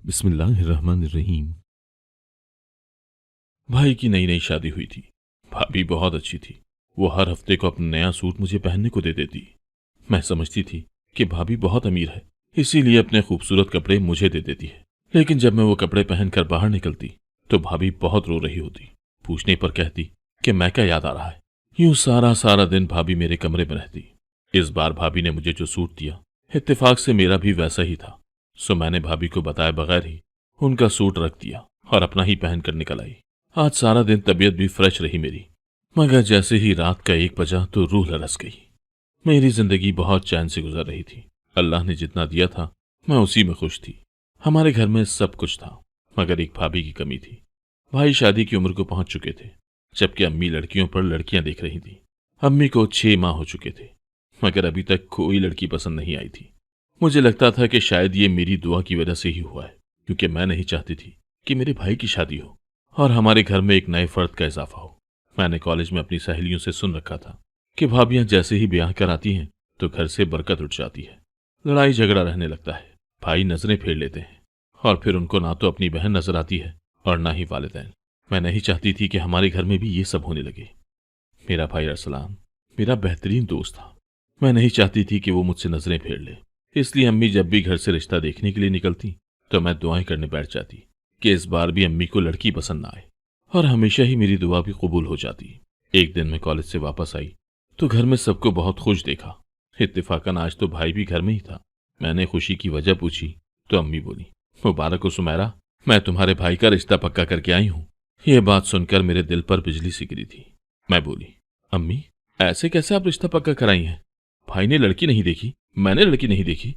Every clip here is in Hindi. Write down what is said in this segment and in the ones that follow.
बिस्मिल्लाहिर्रहमानिर्रहीम। भाई की नई नई शादी हुई थी। भाभी बहुत अच्छी थी। वो हर हफ्ते को अपना नया सूट मुझे पहनने को दे देती। मैं समझती थी कि भाभी बहुत अमीर है, इसीलिए अपने खूबसूरत कपड़े मुझे दे देती है। लेकिन जब मैं वो कपड़े पहनकर बाहर निकलती तो भाभी बहुत रो रही होती। पूछने पर कहती कि मैं क्या याद आ रहा है। यूं सारा सारा दिन भाभी मेरे कमरे में रहती। इस बार भाभी ने मुझे जो सूट दिया, इत्तेफाक से मेरा भी वैसा ही था। सो मैंने भाभी को बताए बगैर ही उनका सूट रख दिया और अपना ही पहनकर निकल आई। आज सारा दिन तबीयत भी फ्रेश रही मेरी, मगर जैसे ही रात का 1 बजा तो रूह लरस गई। मेरी जिंदगी बहुत चैन से गुजर रही थी। अल्लाह ने जितना दिया था मैं उसी में खुश थी। हमारे घर में सब कुछ था, मगर एक भाभी की कमी थी। भाई शादी की उम्र को पहुंच चुके थे, जबकि अम्मी लड़कियों पर लड़कियां देख रही थी। अम्मी को 6 माह हो चुके थे, मगर अभी तक कोई लड़की पसंद नहीं आई थी। मुझे लगता था कि शायद ये मेरी दुआ की वजह से ही हुआ है, क्योंकि मैं नहीं चाहती थी कि मेरे भाई की शादी हो और हमारे घर में एक नए फर्द का इजाफा हो। मैंने कॉलेज में अपनी सहेलियों से सुन रखा था कि भाभियां जैसे ही ब्याह कर आती हैं तो घर से बरकत उठ जाती है, लड़ाई झगड़ा रहने लगता है, भाई नजरें फेर लेते हैं और फिर उनको ना तो अपनी बहन नजर आती है और ना ही वालिदैन। मैं नहीं चाहती थी कि हमारे घर में भी ये सब होने लगे। मेरा भाई अरसलान मेरा बेहतरीन दोस्त था। मैं नहीं चाहती थी कि वो मुझसे नजरें फेर ले, इसलिए अम्मी जब भी घर से रिश्ता देखने के लिए निकलती तो मैं दुआएं करने बैठ जाती कि इस बार भी अम्मी को लड़की पसंद ना आए, और हमेशा ही मेरी दुआ भी कबूल हो जाती। एक दिन मैं कॉलेज से वापस आई तो घर में सबको बहुत खुश देखा। इत्तेफाकन आज तो भाई भी घर में ही था। मैंने खुशी की वजह पूछी तो अम्मी बोली, मुबारक हो सुमेरा, मैं तुम्हारे भाई का रिश्ता पक्का करके आई हूँ। यह बात सुनकर मेरे दिल पर बिजली सी गिरी थी। मैं बोली, अम्मी ऐसे कैसे आप रिश्ता पक्का कराई हैं? भाई ने लड़की नहीं देखी, मैंने लड़की नहीं देखी,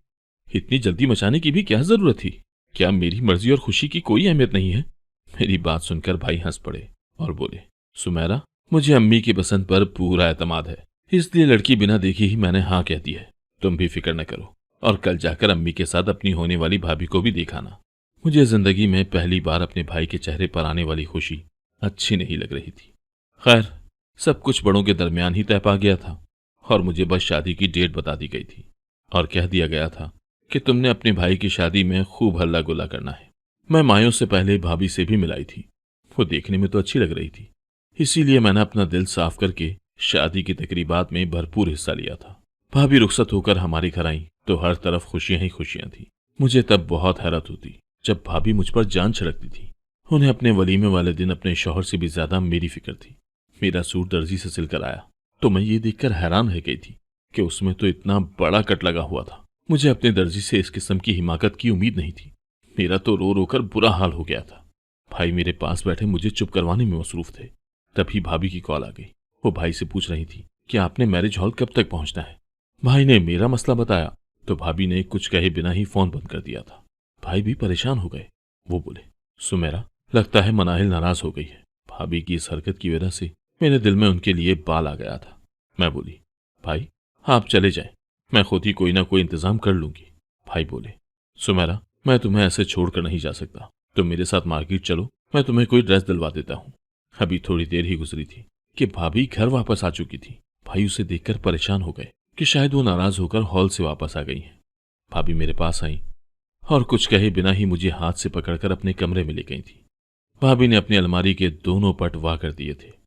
इतनी जल्दी मचाने की भी क्या जरूरत थी? क्या मेरी मर्जी और खुशी की कोई अहमियत नहीं है? मेरी बात सुनकर भाई हंस पड़े और बोले, सुमेरा, मुझे अम्मी की पसंद पर पूरा एतमाद है, इसलिए लड़की बिना देखे ही मैंने हाँ कह दी है। तुम भी फिक्र न करो और कल जाकर अम्मी के साथ अपनी होने वाली भाभी को भी दिखाना। मुझे जिंदगी में पहली बार अपने भाई के चेहरे पर आने वाली खुशी अच्छी नहीं लग रही थी। खैर, सब कुछ बड़ों के दरमियान ही तय पा गया था और मुझे बस शादी की डेट बता दी गई थी और कह दिया गया था कि तुमने अपने भाई की शादी में खूब हल्ला गुल्ला करना है। मैं मायों से पहले भाभी से भी मिलाई थी। वो देखने में तो अच्छी लग रही थी, इसीलिए मैंने अपना दिल साफ करके शादी की तकरीबात में भरपूर हिस्सा लिया था। भाभी रुखसत होकर हमारे घर आई तो हर तरफ खुशियां ही खुशियां थी। मुझे तब बहुत हैरत होती जब भाभी मुझ पर जान छिड़कती थी। उन्हें अपने वलीमे वाले दिन अपने शौहर से भी ज्यादा मेरी फिक्र थी। मेरा सूट दर्जी से सिलकर आया तो मैं ये देखकर हैरान रह गई थी कि उसमें तो इतना बड़ा कट लगा हुआ था। मुझे अपने दर्जी से इस किस्म की हिमाकत की उम्मीद नहीं थी। मेरा तो रो रो कर बुरा हाल हो गया था। भाई मेरे पास बैठे मुझे चुप करवाने में मसरूफ थे। तभी भाभी की कॉल आ गई। वो भाई से पूछ रही थी कि आपने मैरिज हॉल कब तक पहुंचना है। भाई ने मेरा मसला बताया तो भाभी ने कुछ कहे बिना ही फोन बंद कर दिया था। भाई भी परेशान हो गए। वो बोले, सुमेरा, लगता है मनाहिल नाराज हो गई है। भाभी की इस हरकत की वजह से मेरे दिल में उनके लिए बाल आ गया था। मैं बोली, भाई आप चले जाएं, मैं खुद ही कोई ना कोई इंतजाम कर लूंगी। भाई बोले, सुमेरा, मैं तुम्हें ऐसे छोड़कर नहीं जा सकता। तुम मेरे साथ मार्केट चलो, मैं तुम्हें कोई ड्रेस दिलवा देता हूँ। अभी थोड़ी देर ही गुजरी थी कि भाभी घर वापस आ चुकी थी। भाई उसे देखकर परेशान हो गए कि शायद वो नाराज होकर हॉल से वापस आ गई हैं। भाभी मेरे पास आई और कुछ कहे बिना ही मुझे हाथ से पकड़कर अपने कमरे में ले गई थी। भाभी ने अपनी अलमारी के दोनों पट वाह कर दिए थे।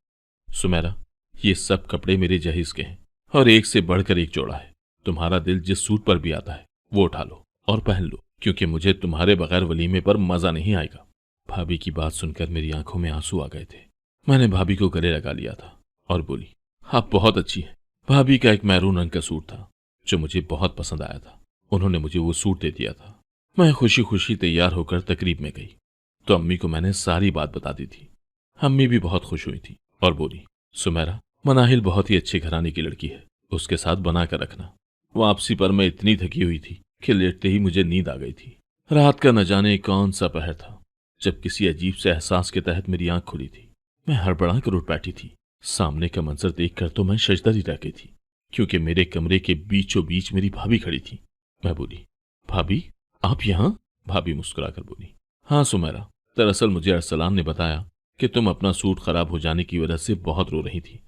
सुमेरा, ये सब कपड़े मेरे जहीज के हैं और एक से बढ़कर एक जोड़ा है। तुम्हारा दिल जिस सूट पर भी आता है वो उठा लो और पहन लो, क्योंकि मुझे तुम्हारे बगैर वलीमे पर मजा नहीं आएगा। भाभी की बात सुनकर मेरी आंखों में आंसू आ गए थे। मैंने भाभी को गले लगा लिया था और बोली, आप बहुत अच्छी हैं। भाभी का एक मैरून रंग का सूट था जो मुझे बहुत पसंद आया था। उन्होंने मुझे वो सूट दे दिया था। मैं खुशी खुशी तैयार होकर तकरीब में गई तो अम्मी को मैंने सारी बात बता दी थी। अम्मी भी बहुत खुश हुई थी और बोली, सुमेरा, मनाहिल बहुत ही अच्छे घराने की लड़की है, उसके साथ बना कर रखना। वापसी पर मैं इतनी थकी हुई थी कि लेटते ही मुझे नींद आ गई थी। रात का न जाने कौन सा पहर था जब किसी अजीब से एहसास के तहत मेरी आंख खुली थी। मैं हड़बड़ा कर उठ बैठी थी। सामने का मंजर देखकर तो मैं शजदर ही रह गई थी, क्योंकि मेरे कमरे के बीचों बीच मेरी भाभी खड़ी थी। मैं बोली, भाभी आप यहाँ? भाभी मुस्कुराकर बोली, हाँ सुमेरा, दरअसल मुझे अरसलान ने बताया कि तुम अपना सूट खराब हो जाने की वजह से बहुत रो रही थी।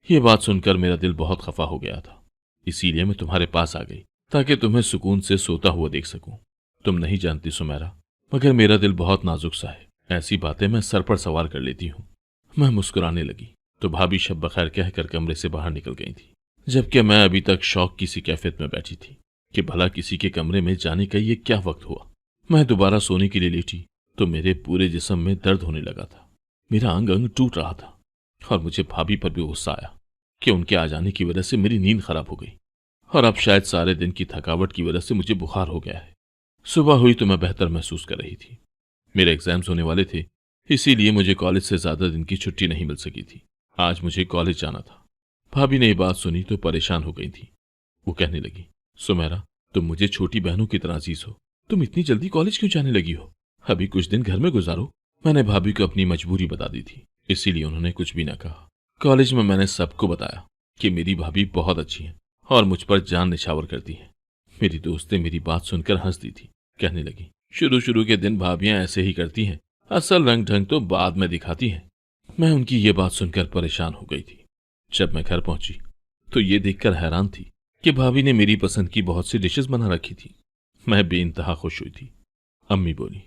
ये बात सुनकर मेरा दिल बहुत खफा हो गया था, इसीलिए मैं तुम्हारे पास आ गई ताकि तुम्हें सुकून से सोता हुआ देख सकूं। तुम नहीं जानती सुमेरा, मगर मेरा दिल बहुत नाजुक सा है, ऐसी बातें मैं सर पर सवार कर लेती हूँ। मैं मुस्कुराने लगी तो भाभी शब बखैर कहकर कमरे से बाहर निकल गई थी, जबकि मैं अभी तक शौक की सी कैफियत में बैठी थी कि भला किसी के कमरे में जाने का ये क्या वक्त हुआ। मैं दोबारा सोने के लिए लेटी तो मेरे पूरे जिस्म में दर्द होने लगा था। मेरा अंग अंग टूट रहा था और मुझे भाभी पर भी गुस्सा आया कि उनके आ जाने की वजह से मेरी नींद खराब हो गई और अब शायद सारे दिन की थकावट की वजह से मुझे बुखार हो गया है। सुबह हुई तो मैं बेहतर महसूस कर रही थी। मेरे एग्जाम्स होने वाले थे, इसीलिए मुझे कॉलेज से ज्यादा दिन की छुट्टी नहीं मिल सकी थी। आज मुझे कॉलेज जाना था। भाभी ने ये बात सुनी तो परेशान हो गई थी। वो कहने लगी, सुमेरा, तुम मुझे छोटी बहनों की तरह अजीज हो, तुम इतनी जल्दी कॉलेज क्यों जाने लगी हो? अभी कुछ दिन घर में गुजारो। मैंने भाभी को अपनी मजबूरी बता दी थी, इसीलिए उन्होंने कुछ भी न कहा। कॉलेज में मैंने सबको बताया कि मेरी भाभी बहुत अच्छी है और मुझ पर जान निछावर करती है। मेरी दोस्तें मेरी बात सुनकर हंस दी थी। कहने लगी, शुरू शुरू के दिन भाभियां ऐसे ही करती हैं, असल रंग ढंग तो बाद में दिखाती हैं। मैं उनकी ये बात सुनकर परेशान हो गई थी। जब मैं घर पहुंची तो ये देखकर हैरान थी कि भाभी ने मेरी पसंद की बहुत सी डिशेस बना रखी थी। मैं बेइंतहा खुश हुई थी। अम्मी बोली,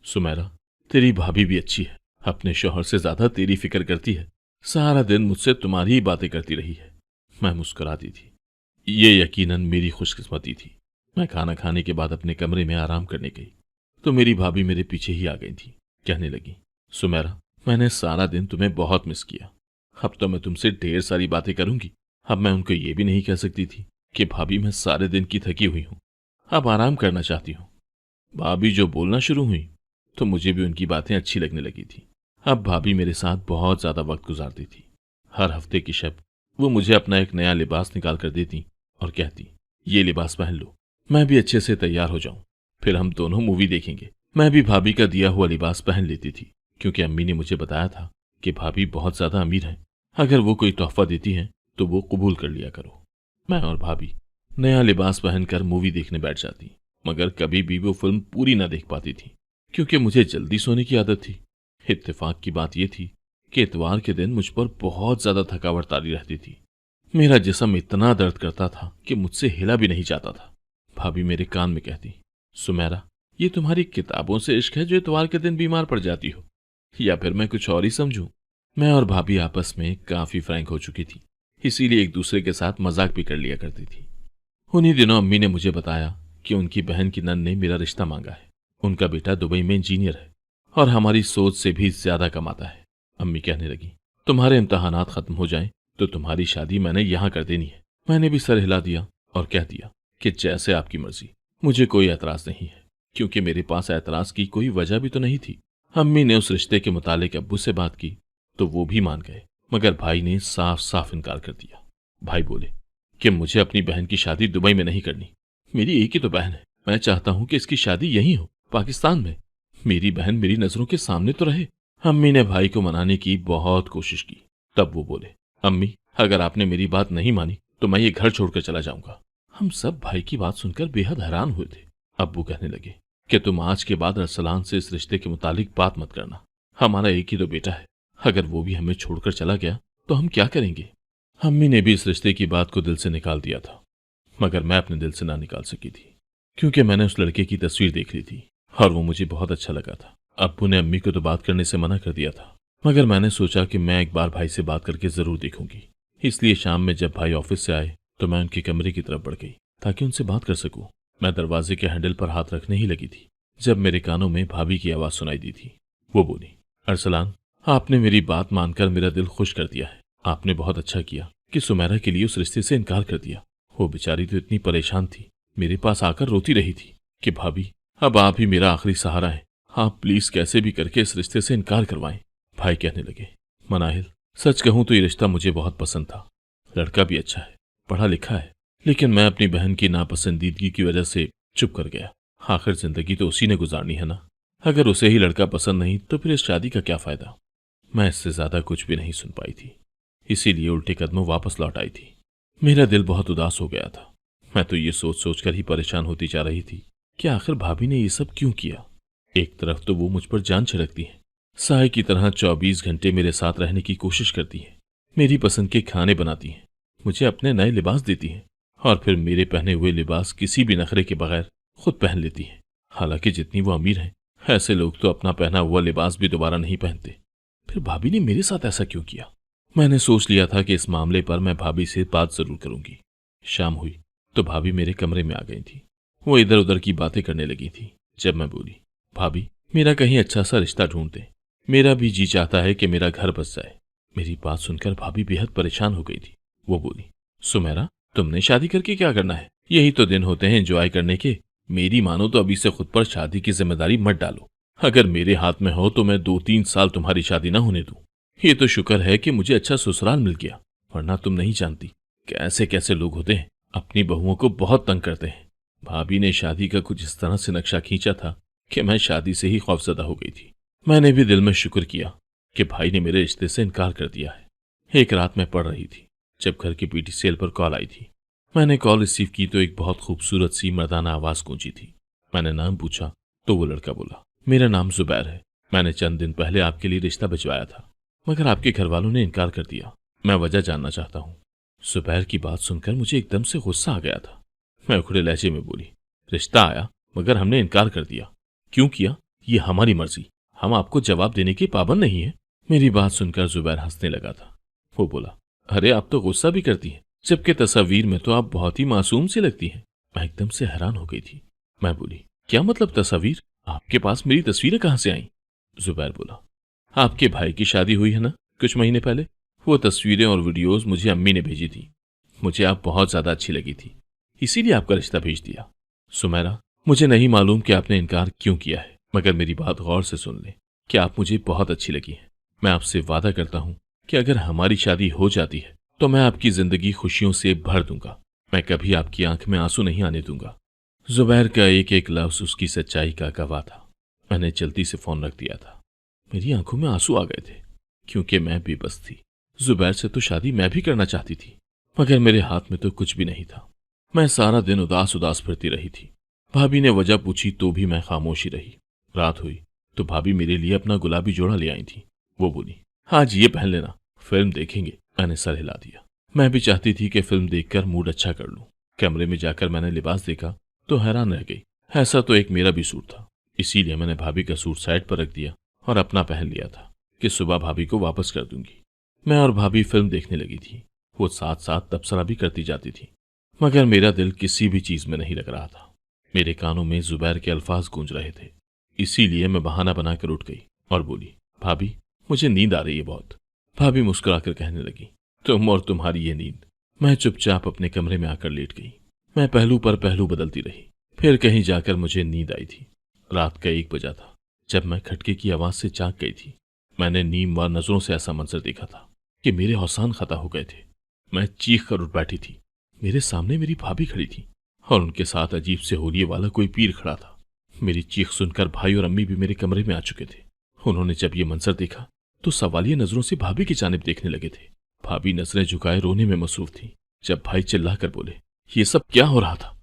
सुमेरा, तेरी भाभी भी अच्छी है, अपने शौहर से ज्यादा तेरी फिक्र करती है, सारा दिन मुझसे तुम्हारी ही बातें करती रही है। मैं मुस्कुराती थी। ये यकीनन मेरी खुशकिस्मती थी। मैं खाना खाने के बाद अपने कमरे में आराम करने गई तो मेरी भाभी मेरे पीछे ही आ गई थी। कहने लगी, सुमेरा, मैंने सारा दिन तुम्हें बहुत मिस किया। अब तो मैं तुमसे ढेर सारी बातें करूंगी। अब मैं उनको ये भी नहीं कह सकती थी कि भाभी, मैं सारे दिन की थकी हुई हूं, अब आराम करना चाहती हूँ। भाभी जो बोलना शुरू हुई तो मुझे भी उनकी बातें अच्छी लगने लगी थी। अब भाभी मेरे साथ बहुत ज्यादा वक्त गुजारती थी। हर हफ्ते की शब वो मुझे अपना एक नया लिबास निकाल कर देती और कहती, ये लिबास पहन लो, मैं भी अच्छे से तैयार हो जाऊं, फिर हम दोनों मूवी देखेंगे। मैं भी भाभी का दिया हुआ लिबास पहन लेती थी, क्योंकि अम्मी ने मुझे बताया था कि भाभी बहुत ज्यादा अमीर हैं, अगर वो कोई तोहफा देती हैं तो वो कबूल कर लिया करो। मैं और भाभी नया लिबास पहनकर मूवी देखने बैठ जाती, मगर कभी भी वो फिल्म पूरी न देख पाती थी, क्योंकि मुझे जल्दी सोने की आदत थी। इत्तेफाक की बात यह थी कि इतवार के दिन मुझ पर बहुत ज्यादा थकावट तारी रहती थी। मेरा जिस्म इतना दर्द करता था कि मुझसे हिला भी नहीं जाता था। भाभी मेरे कान में कहती, सुमेरा, ये तुम्हारी किताबों से इश्क है जो इतवार के दिन बीमार पड़ जाती हो, या फिर मैं कुछ और ही समझूं? मैं और भाभी आपस में काफी फ्रैंक हो चुकी थी, इसीलिए एक दूसरे के साथ मजाक भी कर लिया करती थी। उन्हीं दिनों अम्मी ने मुझे बताया कि उनकी बहन की नन ने मेरा रिश्ता मांगा है। उनका बेटा दुबई में इंजीनियर है और हमारी सोच से भी ज्यादा कमाता है। अम्मी कहने लगी, तुम्हारे इम्तहानात खत्म हो जाएं तो तुम्हारी शादी मैंने यहां कर देनी है। मैंने भी सर हिला दिया और कह दिया कि जैसे आपकी मर्जी, मुझे कोई ऐतराज नहीं है, क्योंकि मेरे पास ऐतराज की कोई वजह भी तो नहीं थी। अम्मी ने उस रिश्ते के मुतालिक अब्बू से बात की तो वो भी मान गए, मगर भाई ने साफ साफ इनकार कर दिया। भाई बोले कि मुझे अपनी बहन की शादी दुबई में नहीं करनी। मेरी एक ही तो बहन है, मैं चाहता हूं कि इसकी शादी यहीं हो, पाकिस्तान में। मेरी बहन मेरी नजरों के सामने तो रहे। अम्मी ने भाई को मनाने की बहुत कोशिश की। तब वो बोले, अम्मी, अगर आपने मेरी बात नहीं मानी तो मैं ये घर छोड़कर चला जाऊंगा। हम सब भाई की बात सुनकर बेहद हैरान हुए थे। अब्बू कहने लगे कि तुम आज के बाद अरसलान से इस रिश्ते के मुतालिक बात मत करना। हमारा एक ही तो बेटा है, अगर वो भी हमें छोड़कर चला गया तो हम क्या करेंगे? अम्मी ने भी इस रिश्ते की बात को दिल से निकाल दिया था, मगर मैं अपने दिल से ना निकाल सकी थी, क्योंकि मैंने उस लड़के की तस्वीर देख ली थी और वो मुझे बहुत अच्छा लगा था। अब्बू ने अम्मी को तो बात करने से मना कर दिया था, मगर मैंने सोचा कि मैं एक बार भाई से बात करके जरूर देखूंगी। इसलिए शाम में जब भाई ऑफिस से आए तो मैं उनके कमरे की तरफ बढ़ गई ताकि उनसे बात कर सकूं। मैं दरवाजे के हैंडल पर हाथ रखने ही लगी थी जब मेरे कानों में भाभी की आवाज सुनाई दी थी। वो बोली, अरसलान, आपने मेरी बात मानकर मेरा दिल खुश कर दिया है। आपने बहुत अच्छा किया कि सुमेरा के लिए उस रिश्ते से इनकार कर दिया। वो बेचारी तो इतनी परेशान थी, मेरे पास आकर रोती रही थी कि भाभी, अब आप ही मेरा आखिरी सहारा है, आप प्लीज कैसे भी करके इस रिश्ते से इनकार करवाएं। भाई कहने लगे, मनाहिल, सच कहूं तो ये रिश्ता मुझे बहुत पसंद था। लड़का भी अच्छा है, पढ़ा लिखा है, लेकिन मैं अपनी बहन की नापसंदीदगी की वजह से चुप कर गया। आखिर जिंदगी तो उसी ने गुजारनी है ना। अगर उसे ही लड़का पसंद नहीं तो फिर इस शादी का क्या फायदा। मैं इससे ज्यादा कुछ भी नहीं सुन पाई थी, इसीलिए उल्टे कदमों वापस लौट आई थी। मेरा दिल बहुत उदास हो गया था। मैं तो ये सोच सोचकर ही परेशान होती जा रही थी कि आखिर भाभी ने ये सब क्यों किया। एक तरफ तो वो मुझ पर जान छिड़कती है, साय की तरह 24 घंटे मेरे साथ रहने की कोशिश करती है, मेरी पसंद के खाने बनाती हैं, मुझे अपने नए लिबास देती हैं और फिर मेरे पहने हुए लिबास किसी भी नखरे के बगैर खुद पहन लेती हैं। हालांकि जितनी वो अमीर हैं, ऐसे लोग तो अपना पहना हुआ लिबास भी दोबारा नहीं पहनते। फिर भाभी ने मेरे साथ ऐसा क्यों किया? मैंने सोच लिया था कि इस मामले पर मैं भाभी से बात जरूर करूंगी। शाम हुई तो भाभी मेरे कमरे में आ गई थी। वो इधर उधर की बातें करने लगी थी। जब मैं बोली, भाभी मेरा कहीं अच्छा सा रिश्ता ढूंढ दे, मेरा भी जी चाहता है कि मेरा घर बस जाए। मेरी बात सुनकर भाभी बेहद परेशान हो गई थी। वो बोली, सुमेरा तुमने शादी करके क्या करना है? यही तो दिन होते हैं एंजॉय करने के। मेरी मानो तो अभी से खुद पर शादी की जिम्मेदारी मत डालो। अगर मेरे हाथ में हो तो मैं 2-3 साल तुम्हारी शादी ना होने दूं। ये तो शुक्र है कि मुझे अच्छा ससुराल मिल गया, वरना तुम नहीं जानती कैसे कैसे लोग होते हैं, अपनी बहुओं को बहुत तंग करते हैं। भाभी ने शादी का कुछ इस तरह से नक्शा खींचा था कि मैं शादी से ही खौफजदा हो गई थी। मैंने भी दिल में शुक्र किया कि भाई ने मेरे रिश्ते से इनकार कर दिया है। एक रात मैं पढ़ रही थी जब घर की पीटीसीएल पर कॉल आई थी। मैंने कॉल रिसीव की तो एक बहुत खूबसूरत सी मर्दाना आवाज गूंजी थी। मैंने नाम पूछा तो वो लड़का बोला, मेरा नाम जुबैर है। मैंने चंद दिन पहले आपके लिए रिश्ता भिजवाया था, मगर आपके घर वालों ने इनकार कर दिया। मैं वजह जानना चाहता हूँ। जुबैर की बात सुनकर मुझे एकदम से गुस्सा आ गया था। मैं उखड़े लहजे में बोली, रिश्ता आया मगर हमने इनकार कर दिया। क्यों किया? ये हमारी मर्जी, हम आपको जवाब देने के पाबंद नहीं है। मेरी बात सुनकर जुबैर हंसने लगा था। वो बोला, अरे आप तो गुस्सा भी करती हैं, जबकि तस्वीर में तो आप बहुत ही मासूम सी लगती हैं। मैं एकदम से हैरान हो गई थी। मैं बोली, क्या मतलब तस्वीर? आपके पास मेरी तस्वीरें कहां से आईं? जुबैर बोला, आपके भाई की शादी हुई है ना कुछ महीने पहले, वो तस्वीरें और वीडियोस मुझे अम्मी ने भेजी थी। मुझे आप बहुत ज्यादा अच्छी लगी थी, इसीलिए आपका रिश्ता भेज दिया। सुमेरा, मुझे नहीं मालूम कि आपने इनकार क्यों किया है, मगर मेरी बात गौर से सुन लें कि आप मुझे बहुत अच्छी लगी हैं। मैं आपसे वादा करता हूं कि अगर हमारी शादी हो जाती है तो मैं आपकी जिंदगी खुशियों से भर दूंगा। मैं कभी आपकी आंख में आंसू नहीं आने दूंगा। जुबैर का एक एक लफ्ज उसकी सच्चाई का गवाह था। मैंने जल्दी से फोन रख दिया था। मेरी आंखों में आंसू आ गए थे क्योंकि मैं बेबस थी। जुबैर से तो शादी मैं भी करना चाहती थी, मगर मेरे हाथ में तो कुछ भी नहीं था। मैं सारा दिन उदास उदास फिरती रही थी। भाभी ने वजह पूछी तो भी मैं खामोशी रही। रात हुई तो भाभी मेरे लिए अपना गुलाबी जोड़ा ले आई थी। वो बोली, आज ये पहन लेना, फिल्म देखेंगे। मैंने सर हिला दिया। मैं भी चाहती थी कि फिल्म देखकर मूड अच्छा कर लूं। कमरे में जाकर मैंने लिबास देखा तो हैरान रह गई। ऐसा तो एक मेरा भी सूट था, इसीलिए मैंने भाभी का सूट साइड पर रख दिया और अपना पहन लिया था कि सुबह भाभी को वापस कर दूंगी। मैं और भाभी फिल्म देखने लगी थी। वो साथ साथ तबसरा भी करती जाती थी, मगर मेरा दिल किसी भी चीज में नहीं लग रहा था। मेरे कानों में जुबैर के अल्फाज गूंज रहे थे, इसीलिए मैं बहाना बनाकर उठ गई और बोली, भाभी मुझे नींद आ रही है बहुत। भाभी मुस्कुराकर कहने लगी, तुम और तुम्हारी ये नींद। मैं चुपचाप अपने कमरे में आकर लेट गई। मैं पहलू पर पहलू बदलती रही। फिर कहीं जाकर मुझे नींद आई थी। रात का 1 बजा था जब मैं खटके की आवाज से जाग गई थी। मैंने नीमवार नजरों से ऐसा मंजर देखा था कि मेरे हौसान खता हो गए थे। मैं चीख कर उठ बैठी थी। मेरे सामने मेरी भाभी खड़ी थी और उनके साथ अजीब से होलिये वाला कोई पीर खड़ा था। मेरी चीख सुनकर भाई और अम्मी भी मेरे कमरे में आ चुके थे। उन्होंने जब ये मंजर देखा तो सवालिया नजरों से भाभी की जानिब देखने लगे थे। भाभी नजरें झुकाए रोने में मसरूफ थी। जब भाई चिल्लाकर बोले, ये सब क्या हो रहा था?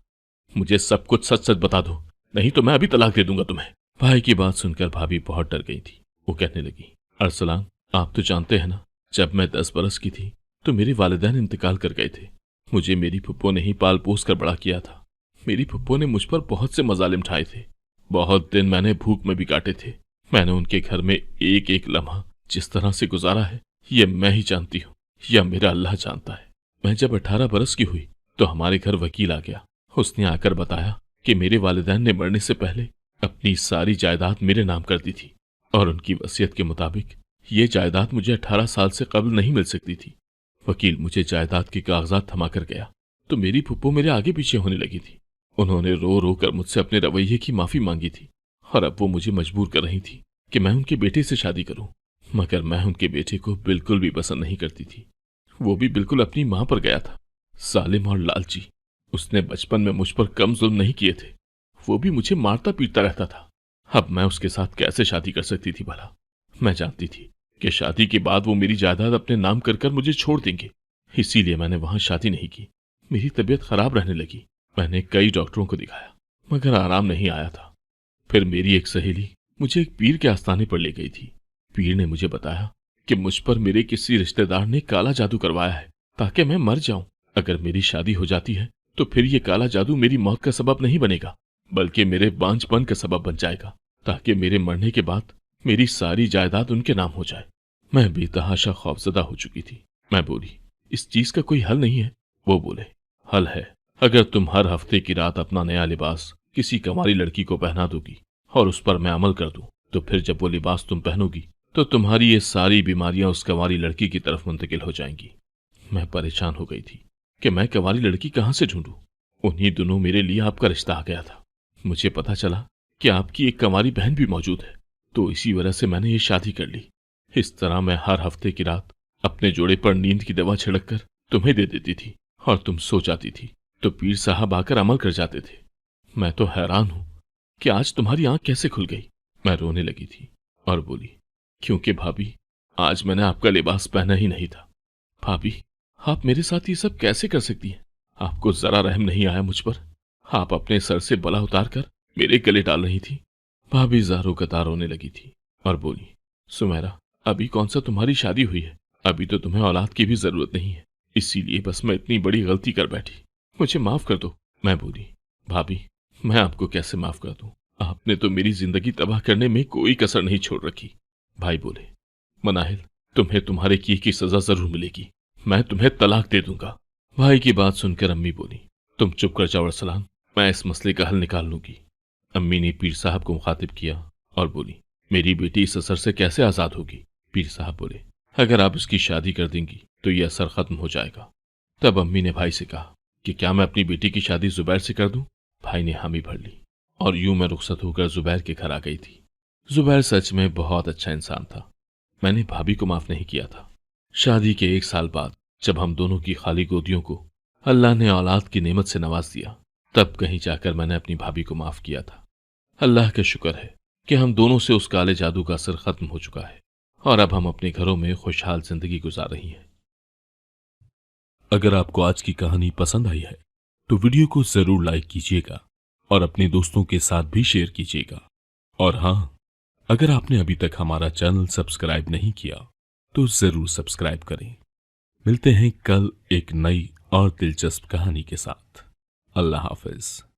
मुझे सब कुछ सच सच बता दो, नहीं तो मैं अभी तलाक दे दूंगा तुम्हें। भाई की बात सुनकर भाभी बहुत डर गई थी। वो कहने लगी, अरसलान आप तो जानते हैं ना, जब मैं 10 बरस की थी तो मेरे वालिदैन इंतकाल कर गए थे। मुझे मेरी फुप्पो ने ही पाल पोस कर बड़ा किया था। मेरी फुप्पो ने मुझ पर बहुत से मजालिम ढाए थे। बहुत दिन मैंने भूख में भी काटे थे। मैंने उनके घर में एक एक लम्हा जिस तरह से गुजारा है ये मैं ही जानती हूँ या मेरा अल्लाह जानता है। मैं जब 18 बरस की हुई तो हमारे घर वकील आ गया। उसने आकर बताया कि मेरे वालिदैन ने मरने से पहले अपनी सारी जायदाद मेरे नाम कर दी थी और उनकी वसीयत के मुताबिक ये जायदाद मुझे 18 साल से कबल नहीं मिल सकती थी। वकील मुझे जायदाद के कागजात थमा कर गया तो मेरी फुप्पो मेरे आगे पीछे होने लगी थी। उन्होंने रो रो कर मुझसे अपने रवैये की माफी मांगी थी और अब वो मुझे मजबूर कर रही थी कि मैं उनके बेटे से शादी करूं। मगर मैं उनके बेटे को बिल्कुल भी पसंद नहीं करती थी। वो भी बिल्कुल अपनी मां पर गया था, जालिम और लालची। उसने बचपन में मुझ पर कम जुल्म नहीं किए थे, वो भी मुझे मारता पीटता रहता था। अब मैं उसके साथ कैसे शादी कर सकती थी भला? मैं जानती थी कि शादी के बाद वो मेरी जायदाद अपने नाम कर कर मुझे छोड़ देंगे, इसीलिए मैंने वहां शादी नहीं की। मेरी तबीयत खराब रहने लगी। मैंने कई डॉक्टरों को दिखाया मगर आराम नहीं आया था। फिर मेरी एक सहेली मुझे एक पीर के आस्थाने पर ले गई थी। पीर ने मुझे बताया कि मुझ पर मेरे किसी रिश्तेदार ने काला जादू करवाया है ताकि मैं मर जाऊं। अगर मेरी शादी हो जाती है तो फिर ये काला जादू मेरी मौत का सबब नहीं बनेगा बल्कि मेरे बांझपन का सबब बन जाएगा। ताकि मेरे मरने के बाद मेरी सारी जायदाद उनके नाम हो जाए। मैं बेतहाशा खौफजदा हो चुकी थी। मैं बोली, इस चीज का कोई हल नहीं है? वो बोले, हल है। अगर तुम हर हफ्ते की रात अपना नया लिबास किसी कंवारी लड़की को पहना दोगी और उस पर मैं अमल कर दूं, तो फिर जब वो लिबास तुम पहनोगी तो तुम्हारी ये सारी बीमारियां उस कंवारी लड़की की तरफ मुंतकिल हो जाएंगी। मैं परेशान हो गई थी कि मैं कंवारी लड़की कहां से ढूंढूं। उन्हीं दिनों मेरे लिए आपका रिश्ता आ गया था। मुझे पता चला कि आपकी एक कंवारी बहन भी मौजूद है, तो इसी वजह से मैंने ये शादी कर ली। इस तरह मैं हर हफ्ते की रात अपने जोड़े पर नींद की दवा छिड़क कर तुम्हें दे देती थी और तुम सो जाती थी तो पीर साहब आकर अमल कर जाते थे। मैं तो हैरान हूं कि आज तुम्हारी आंख कैसे खुल गई। मैं रोने लगी थी और बोली, क्योंकि भाभी, आज मैंने आपका लिबास पहना ही नहीं था। भाभी, आप मेरे साथ ये सब कैसे कर सकती हैं? आपको जरा रहम नहीं आया मुझ पर? आप अपने सर से बला उतार कर मेरे गले डाल रही थी। भाभी ज़ारो कतार रोने लगी थी और बोली, सुमेरा, अभी कौन सा तुम्हारी शादी हुई है? अभी तो तुम्हें औलाद की भी जरूरत नहीं है, इसीलिए बस मैं इतनी बड़ी गलती कर बैठी। मुझे माफ कर दो। मैं बोली, भाभी, मैं आपको कैसे माफ कर दूं? आपने तो मेरी जिंदगी तबाह करने में कोई कसर नहीं छोड़ रखी। भाई बोले, मनाहिल, तुम्हें तुम्हारे किए की सजा जरूर मिलेगी। मैं तुम्हें तलाक दे दूंगा। भाई की बात सुनकर अम्मी बोली, तुम चुप कर जाओ अरसलान, मैं इस मसले का हल निकाल लूंगी। अम्मी ने पीर साहब को मुखातिब किया और बोली, मेरी बेटी इस असर से कैसे आजाद होगी? पीर साहब बोले, अगर आप उसकी शादी कर देंगी तो यह असर खत्म हो जाएगा। तब अम्मी ने भाई से कहा कि क्या मैं अपनी बेटी की शादी जुबैर से कर दूं? भाई ने हामी भर ली और यूं मैं रुखसत होकर जुबैर के घर आ गई थी। जुबैर सच में बहुत अच्छा इंसान था। मैंने भाभी को माफ नहीं किया था। शादी के 1 साल बाद जब हम दोनों की खाली गोदियों को अल्लाह ने औलाद की नेमत से नवाज दिया, तब कहीं जाकर मैंने अपनी भाभी को माफ किया था। अल्लाह का शुक्र है कि हम दोनों से उस काले जादू का असर खत्म हो चुका है और अब हम अपने घरों में खुशहाल जिंदगी गुजार रही हैं। अगर आपको आज की कहानी पसंद आई है तो वीडियो को जरूर लाइक कीजिएगा और अपने दोस्तों के साथ भी शेयर कीजिएगा। और हाँ, अगर आपने अभी तक हमारा चैनल सब्सक्राइब नहीं किया तो जरूर सब्सक्राइब करें। मिलते हैं कल एक नई और दिलचस्प कहानी के साथ। अल्लाह हाफिज।